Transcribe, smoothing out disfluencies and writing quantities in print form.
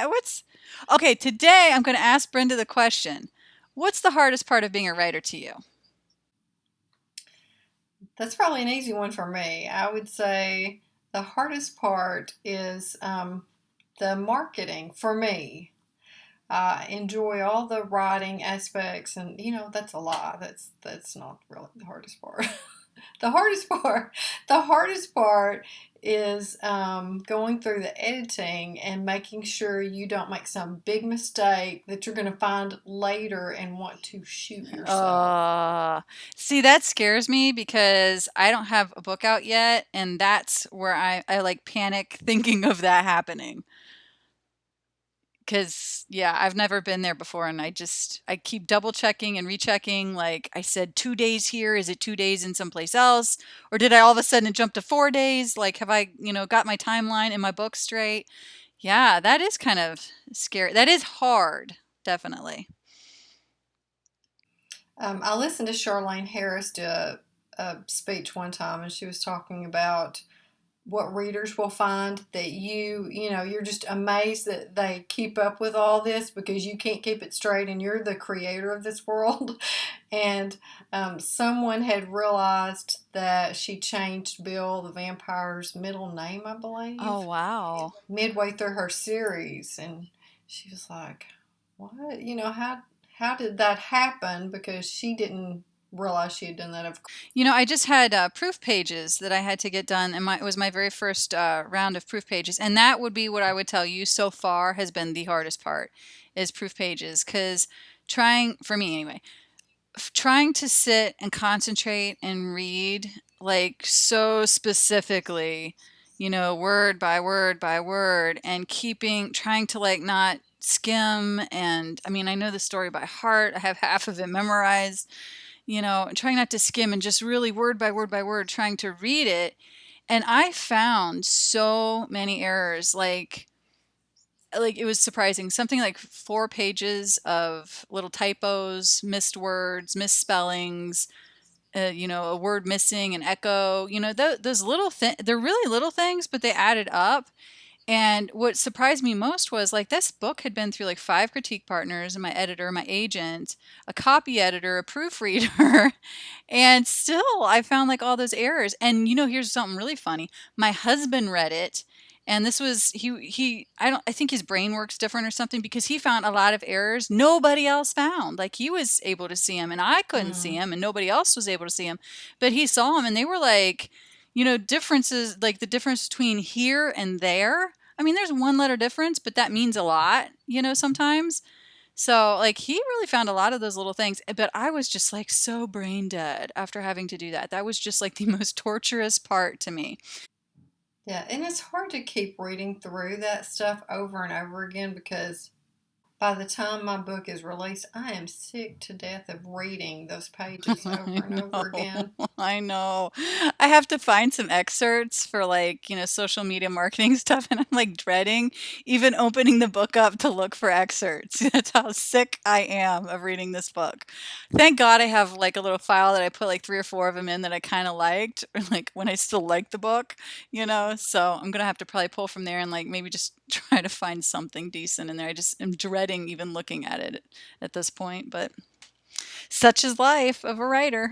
What's okay? Today I'm going to ask Brenda the question. What's the hardest part of being a writer to you? That's probably an easy one for me. I would say the hardest part is the marketing for me. I enjoy all the writing aspects, and that's a lie. That's not really the hardest part. The hardest part, the hardest part is going through the editing and making sure you don't make some big mistake that you're going to find later and want to shoot yourself. Uh, See, that scares me because I don't have a book out yet, and that's where I like panic thinking of that happening. Because, yeah, I've never been there before, and I keep double checking and rechecking. Like I said, 2 days here. Is it 2 days in someplace else? Or did I all of a sudden jump to 4 days? Like, have I, got my timeline in my book straight? Yeah, that is kind of scary. That is hard, definitely. I listened to Charlene Harris do a speech one time, and she was talking about what readers will find that you're just amazed that they keep up with all this because you can't keep it straight and you're the creator of this world. And someone had realized that she changed Bill the vampire's middle name, I Oh, believe, wow. midway through her series. And she was like, what? How did that happen? Because she didn't realize she had done that. Of I just had proof pages that I had to get done, and it was my very first round of proof pages, and that would be what I would tell you so far has been the hardest part, is proof pages, because trying for me anyway, trying to sit and concentrate and read like so specifically, word by word by word, and trying to like not skim. And I mean, I know the story by heart. I have half of it memorized, trying not to skim and just really word by word by word trying to read it. And I found so many errors, like it was surprising. Something like 4 pages of little typos, missed words, misspellings, a word missing, an echo. Those little things. They're really little things, but they added up. And what surprised me most was like this book had been through like 5 critique partners and my editor, my agent, a copy editor, a proofreader, and still I found like all those errors. And here's something really funny. My husband read it, and this was I think his brain works different or something, because he found a lot of errors nobody else found. Like he was able to see them and I couldn't see mm. them and nobody else was able to see them, but he saw them and they were like, differences, like the difference between here and there. I mean, there's one letter difference, but that means a lot, sometimes. So, like, he really found a lot of those little things, but I was just like so brain dead after having to do that. That was just like the most torturous part to me. Yeah, and it's hard to keep reading through that stuff over and over again because by the time my book is released, I am sick to death of reading those pages over I and over know. again. I know. I have to find some excerpts for like, social media marketing stuff, and I'm like dreading even opening the book up to look for excerpts. That's how sick I am of reading this book. Thank God I have like a little file that I put like 3 or 4 of them in that I kind of liked, or like when I still like the book, So I'm gonna have to probably pull from there and like maybe just try to find something decent in there. I just am dreading even looking at it at this point, but such is life of a writer.